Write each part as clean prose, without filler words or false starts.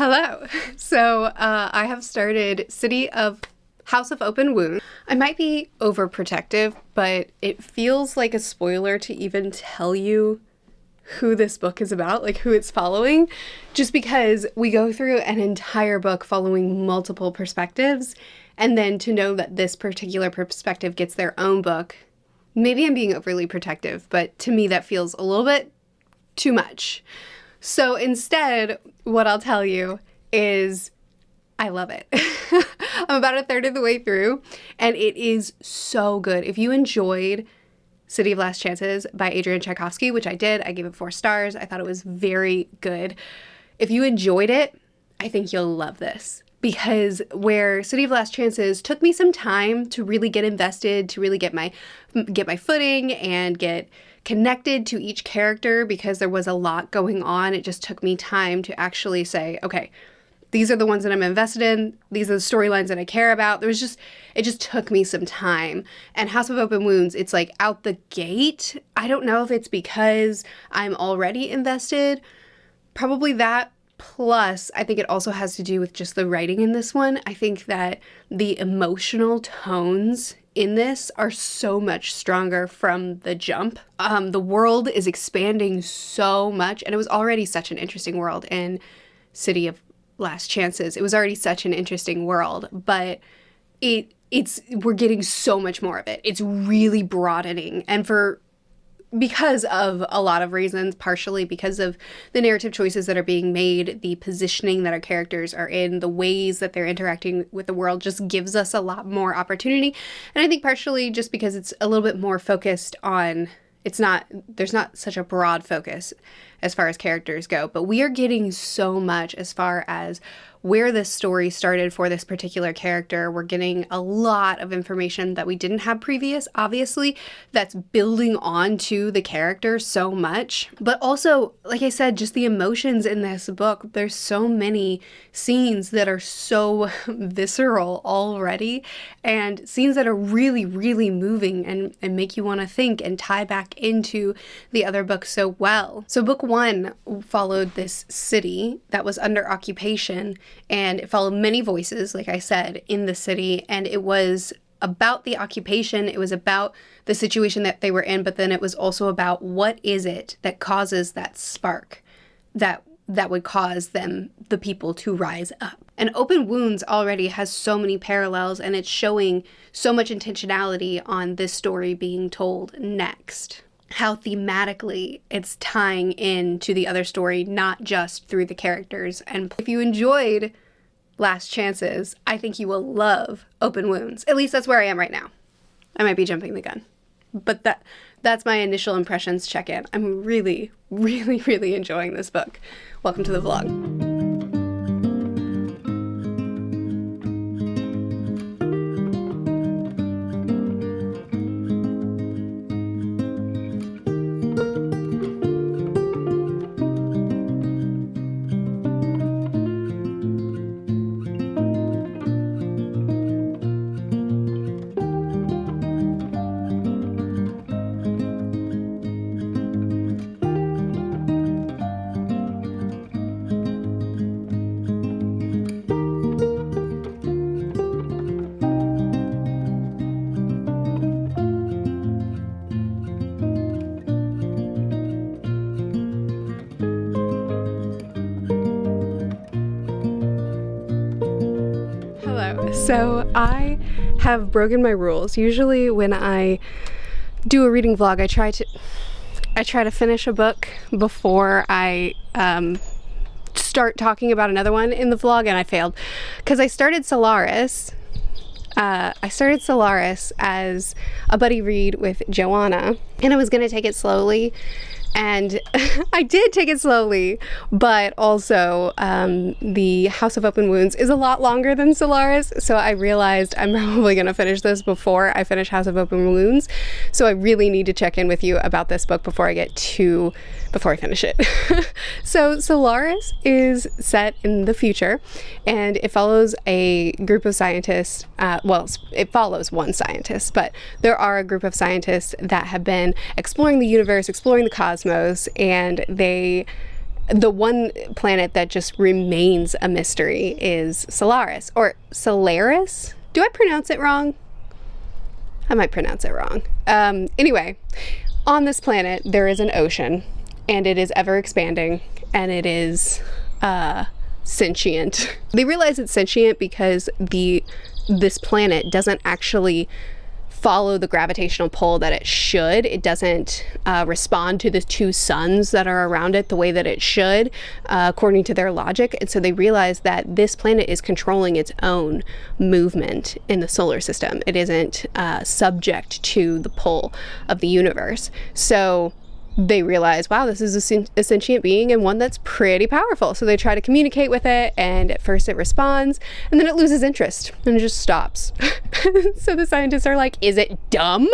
Hello. So I have started House of Open Wounds. I might be overprotective, but it feels like a spoiler to even tell you who this book is about, like who it's following, just because we go through an entire book following multiple perspectives, and then to know that this particular perspective gets their own book. Maybe I'm being overly protective, but to me that feels a little bit too much. So instead, what I'll tell you is I love it. I'm about a third of the way through, and it is so good. If you enjoyed City of Last Chances by Adrian Tchaikovsky, which I did, I gave it 4 stars. I thought it was very good. If you enjoyed it, I think you'll love this. Because where City of Last Chances took me some time to really get invested, to really get my footing and get connected to each character, because there was a lot going on. It just took me time to actually say, okay, these are the ones that I'm invested in. These are the storylines that I care about. It just took me some time. And House of Open Wounds, it's like out the gate. I don't know if it's because I'm already invested. Probably that. Plus, I think it also has to do with just the writing in this one. I think that the emotional tones in this are so much stronger from the jump. The world is expanding so much, and it was already such an interesting world in City of Last Chances. It was already such an interesting world, but we're getting so much more of it. It's really broadening, and because of a lot of reasons, partially because of the narrative choices that are being made, the positioning that our characters are in, the ways that they're interacting with the world just gives us a lot more opportunity. And I think partially just because it's a little bit more focused on, there's not such a broad focus as far as characters go, but we are getting so much as far as where this story started for this particular character. We're getting a lot of information that we didn't have previous, obviously, that's building onto the character so much. But also, like I said, just the emotions in this book, there's so many scenes that are so visceral already, and scenes that are really, really moving and make you want to think and tie back into the other books so well. So book 1 followed this city that was under occupation, and it followed many voices, like I said, in the city, and it was about the occupation, it was about the situation that they were in, but then it was also about what is it that causes that spark that would cause the people to rise up. And Open Wounds already has so many parallels, and it's showing so much intentionality on this story being told next. How thematically it's tying into the other story, not just through the characters. And if you enjoyed Last Chances, I think you will love Open Wounds. At least that's where I am right now. I might be jumping the gun, but that's my initial impressions check-in. I'm really, really, really enjoying this book. Welcome to the vlog. So I have broken my rules. Usually when I do a reading vlog, I try to finish a book before I start talking about another one in the vlog, and I failed because I started Solaris. As a buddy read with Joanna, and I was gonna take it slowly. And I did take it slowly, but also the House of Open Wounds is a lot longer than Solaris, so I realized I'm probably going to finish this before I finish House of Open Wounds, so I really need to check in with you about this book before I finish it. So Solaris is set in the future, and it follows a group of scientists, it follows one scientist, but there are a group of scientists that have been exploring the universe, exploring the cosmos, and they the one planet that just remains a mystery is Solaris, or Solaris. Do I pronounce it wrong? I might pronounce it wrong. Anyway, on this planet, there is an ocean, and it is ever expanding, and it is sentient. They realize it's sentient because this planet doesn't actually follow the gravitational pull that it should. It doesn't respond to the two suns that are around it the way that it should, according to their logic. And so they realize that this planet is controlling its own movement in the solar system. It isn't subject to the pull of the universe. So they realize, wow, this is a sentient being and one that's pretty powerful. So they try to communicate with it, and at first it responds, and then it loses interest and it just stops. So the scientists are like, is it dumb?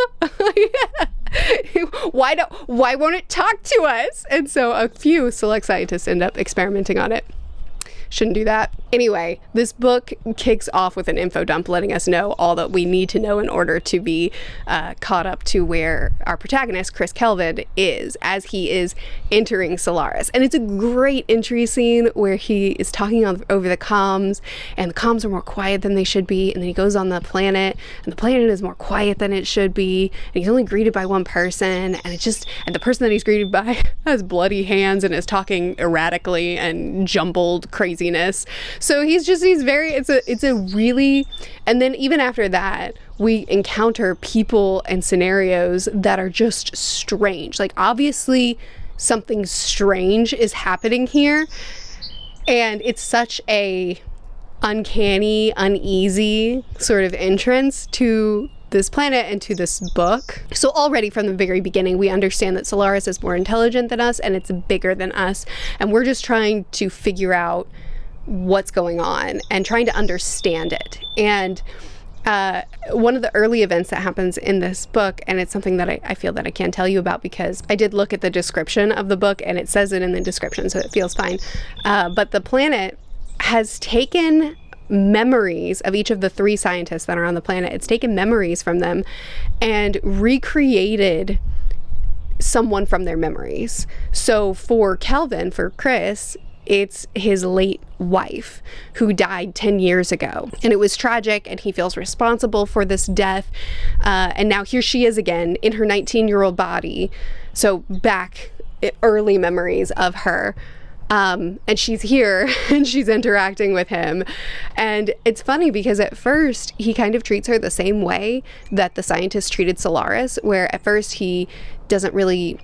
Why won't it talk to us? And so a few select scientists end up experimenting on it. Shouldn't do that. Anyway, this book kicks off with an info dump letting us know all that we need to know in order to be caught up to where our protagonist, Chris Kelvin, is as he is entering Solaris. And it's a great entry scene where he is talking over the comms, and the comms are more quiet than they should be, and then he goes on the planet, and the planet is more quiet than it should be, and he's only greeted by one person, and the person that he's greeted by has bloody hands and is talking erratically and jumbled craziness. So it's a really, and then even after that, we encounter people and scenarios that are just strange. Like, obviously something strange is happening here, and it's such a uncanny, uneasy sort of entrance to this planet and to this book. So already from the very beginning, we understand that Solaris is more intelligent than us, and it's bigger than us, and we're just trying to figure out what's going on and trying to understand it. And one of the early events that happens in this book, and it's something that I feel that I can tell you about because I did look at the description of the book, and it says it in the description, so it feels fine. But the planet has taken memories of each of the three scientists that are on the planet. It's taken memories from them and recreated someone from their memories. So for Kelvin, for Chris, it's his late wife who died 10 years ago. And it was tragic, and he feels responsible for this death. And now here she is again in her 19-year-old body. So back early memories of her. And she's here and she's interacting with him. And it's funny because at first he kind of treats her the same way that the scientist treated Solaris, where at first he doesn't really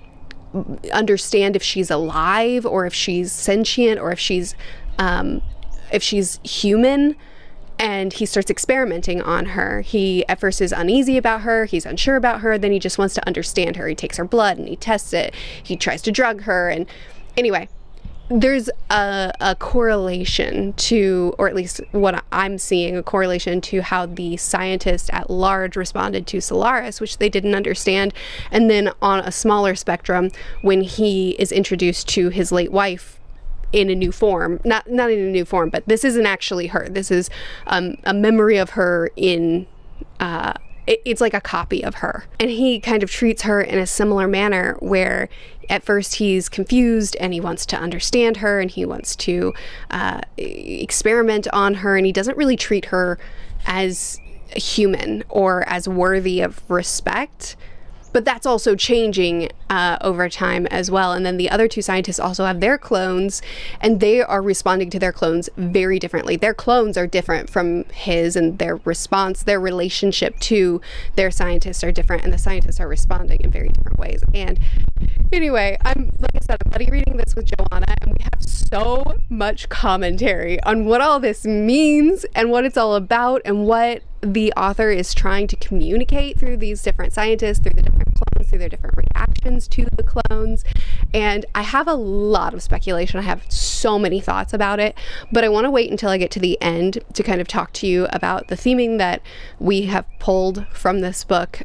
understand if she's alive or if she's sentient or if she's human, and he starts experimenting on her. He at first is uneasy about her, he's unsure about her, then he just wants to understand her. He takes her blood and he tests it, he tries to drug her, and anyway, there's a correlation to, or at least what I'm seeing, a correlation to how the scientists at large responded to Solaris, which they didn't understand. And then on a smaller spectrum, when he is introduced to his late wife in a new form, not in a new form, but this isn't actually her. This is a memory of her in, it's like a copy of her. And he kind of treats her in a similar manner where at first he's confused and he wants to understand her and he wants to experiment on her, and he doesn't really treat her as human or as worthy of respect. But that's also changing over time as well. And then the other two scientists also have their clones, and they are responding to their clones very differently. Their clones are different from his, and their response, their relationship to their scientists are different, and the scientists are responding in very different ways. And anyway, I'm buddy reading this with Joanna, and we have so much commentary on what all this means and what it's all about and what the author is trying to communicate through these different scientists, through the different clones, through their different reactions to the clones. And I have a lot of speculation. I have so many thoughts about it, but I want to wait until I get to the end to kind of talk to you about the theming that we have pulled from this book,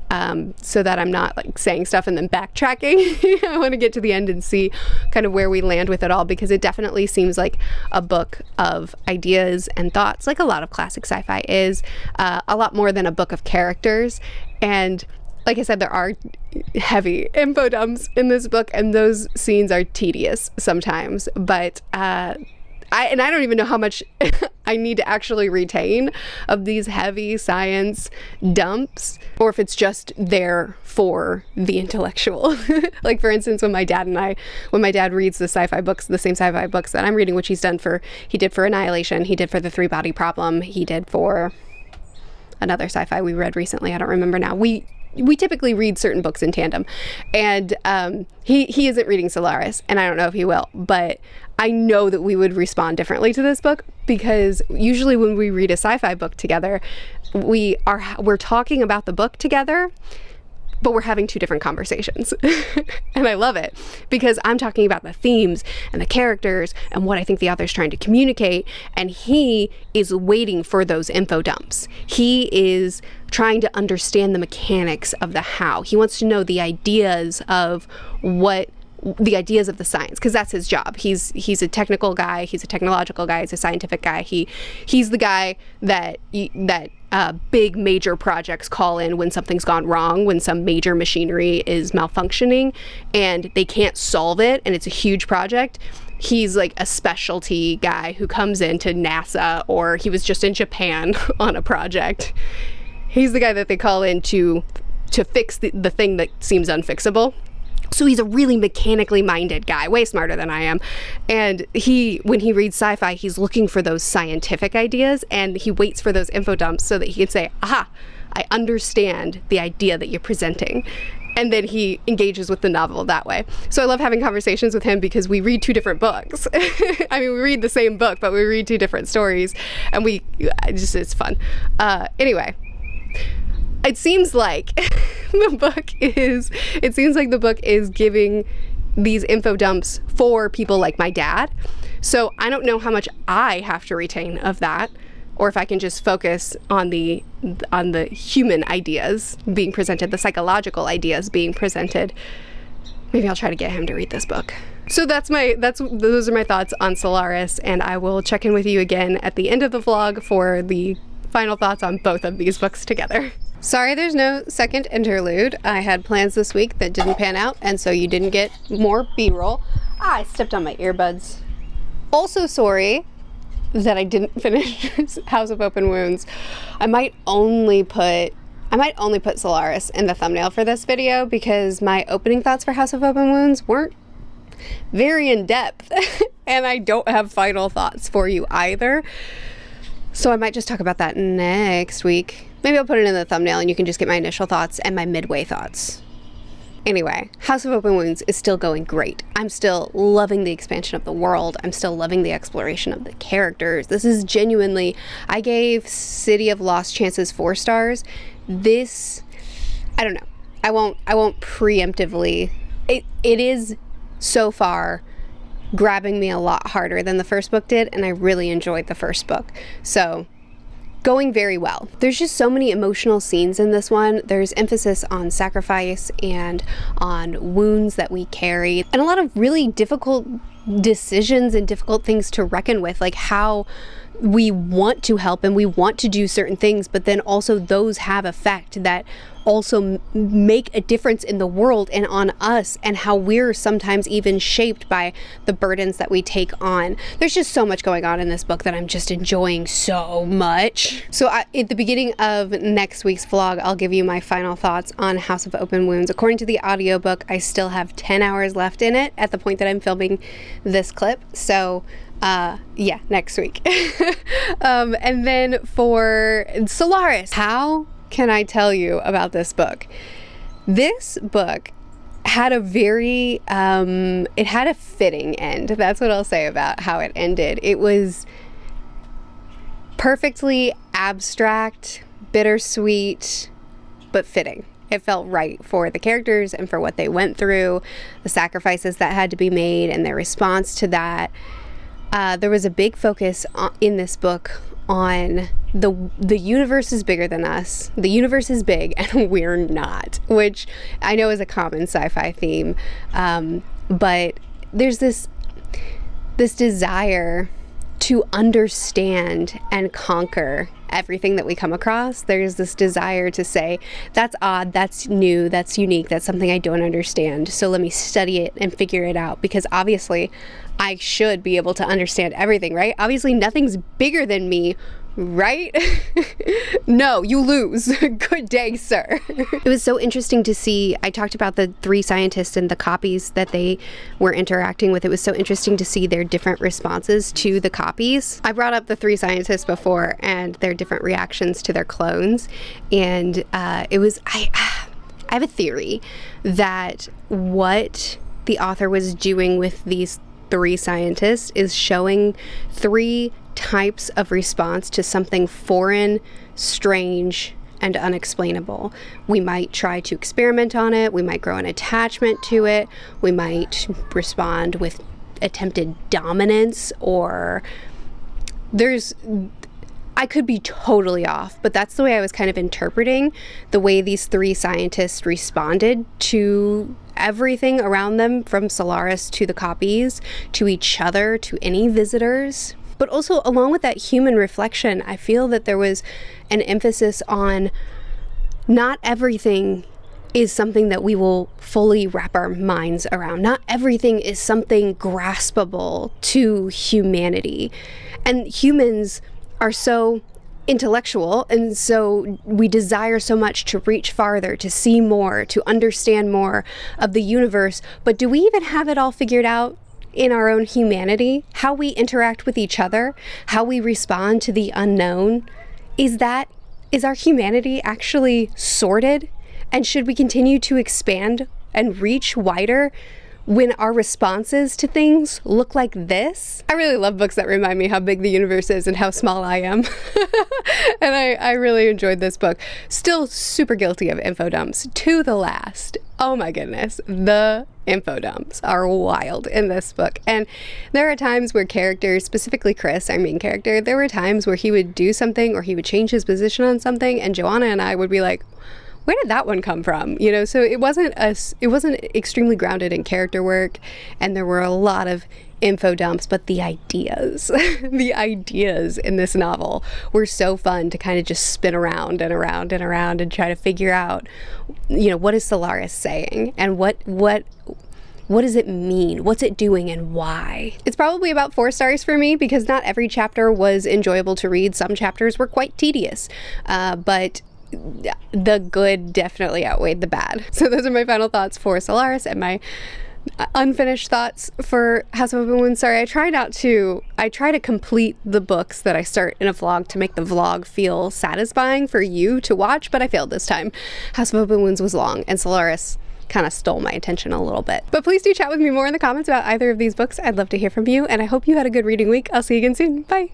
so that I'm not like saying stuff and then backtracking. I want to get to the end and see kind of where we land with it all, because it definitely seems like a book of ideas and thoughts, like a lot of classic sci-fi is, a lot more than a book of characters. And like I said, there are heavy info dumps in this book, and those scenes are tedious sometimes, but I don't even know how much I need to actually retain of these heavy science dumps, or if it's just there for the intellectual. Like, for instance, when my dad reads the sci-fi books, the same sci-fi books that I'm reading, which he did for Annihilation, he did for the Three-Body Problem, he did for another sci-fi we read recently, I don't remember now. We typically read certain books in tandem, and he isn't reading Solaris, and I don't know if he will, but I know that we would respond differently to this book, because usually when we read a sci-fi book together, we're talking about the book together, but we're having two different conversations. And I love it, because I'm talking about the themes and the characters and what I think the author's trying to communicate, and he is waiting for those info dumps. He is trying to understand the mechanics of the how. He wants to know the ideas of the science, because that's his job. He's a technical guy, he's a technological guy, he's a scientific guy. He's the guy that big major projects call in when something's gone wrong, when some major machinery is malfunctioning and they can't solve it and it's a huge project. He's like a specialty guy who comes into NASA, or he was just in Japan on a project. He's the guy that they call in to fix the thing that seems unfixable. So he's a really mechanically minded guy, way smarter than I am. And when he reads sci-fi, he's looking for those scientific ideas, and he waits for those info dumps so that he can say, aha, I understand the idea that you're presenting. And then he engages with the novel that way. So I love having conversations with him, because we read two different books. I mean, we read the same book, but we read two different stories, and it's fun. Anyway. It seems like the book is giving these info dumps for people like my dad. So I don't know how much I have to retain of that, or if I can just focus on the human ideas being presented, the psychological ideas being presented. Maybe I'll try to get him to read this book. So those are my thoughts on Solaris, and I will check in with you again at the end of the vlog for the final thoughts on both of these books together. Sorry there's no second interlude. I had plans this week that didn't pan out, and so you didn't get more B-roll. I stepped on my earbuds. Also sorry that I didn't finish House of Open Wounds. I might only put Solaris in the thumbnail for this video, because my opening thoughts for House of Open Wounds weren't very in-depth, and I don't have final thoughts for you either. So I might just talk about that next week. Maybe I'll put it in the thumbnail and you can just get my initial thoughts and my midway thoughts. Anyway, House of Open Wounds is still going great. I'm still loving the expansion of the world. I'm still loving the exploration of the characters. This is genuinely, I gave City of Lost Chances 4 stars. This, I don't know. I won't preemptively. It is so far grabbing me a lot harder than the first book did, and I really enjoyed the first book. So, going very well. There's just so many emotional scenes in this one. There's emphasis on sacrifice and on wounds that we carry, and a lot of really difficult decisions and difficult things to reckon with, like how we want to help and we want to do certain things, but then also those have effect that also make a difference in the world and on us, and how we're sometimes even shaped by the burdens that we take on. There's just so much going on in this book that I'm just enjoying so much. So at the beginning of next week's vlog, I'll give you my final thoughts on House of Open Wounds. According to the audiobook, I still have 10 hours left in it at the point that I'm filming this clip. So yeah, next week. And then for Solaris, how can I tell you about this book? This book had a very, it had a fitting end. That's what I'll say about how it ended. It was perfectly abstract, bittersweet, but fitting. It felt right for the characters and for what they went through, the sacrifices that had to be made, and their response to that. There was a big focus in this book on the universe is bigger than us. The universe is big and we're not, which I know is a common sci-fi theme. But there's this desire to understand and conquer everything that we come across. There's this desire to say, that's odd, that's new, that's unique, that's something I don't understand. So let me study it and figure it out, because obviously I should be able to understand everything, right? Obviously nothing's bigger than me, right? No, you lose. Good day, sir. It was so interesting to see. I talked about the 3 scientists and the copies that they were interacting with. It was so interesting to see their different responses to the copies. I brought up the 3 scientists before and their different reactions to their clones. And it was, I have a theory that what the author was doing with these 3 scientists is showing 3 types of response to something foreign, strange, and unexplainable. We might try to experiment on it, we might grow an attachment to it, we might respond with attempted dominance, or I could be totally off, but that's the way I was kind of interpreting the way these 3 scientists responded to everything around them, from Solaris to the copies, to each other, to any visitors. But also, along with that human reflection, I feel that there was an emphasis on not everything is something that we will fully wrap our minds around. Not everything is something graspable to humanity. And humans are so intellectual, and so we desire so much to reach farther, to see more, to understand more of the universe. But do we even have it all figured out in our own humanity? How we interact with each other, how we respond to the unknown? Is our humanity actually sorted? And should we continue to expand and reach wider when our responses to things look like this? I really love books that remind me how big the universe is and how small I am. And I really enjoyed this book. Still super guilty of info dumps to the last. Oh my goodness. The info dumps are wild in this book. And there are times where characters, specifically Chris, our main character, there were times where he would do something or he would change his position on something, and Joanna and I would be like, where did that one come from? You know, so it wasn't extremely grounded in character work, and there were a lot of info dumps, but the ideas, the ideas in this novel were so fun to kind of just spin around and around and around and try to figure out, you know, what is Solaris saying, and what does it mean? What's it doing, and why? It's probably about 4 stars for me, because not every chapter was enjoyable to read. Some chapters were quite tedious, but the good definitely outweighed the bad. So those are my final thoughts for Solaris, and my unfinished thoughts for House of Open Wounds. Sorry, I try to complete the books that I start in a vlog to make the vlog feel satisfying for you to watch, but I failed this time. House of Open Wounds was long, and Solaris kind of stole my attention a little bit. But please do chat with me more in the comments about either of these books. I'd love to hear from you, and I hope you had a good reading week. I'll see you again soon. Bye!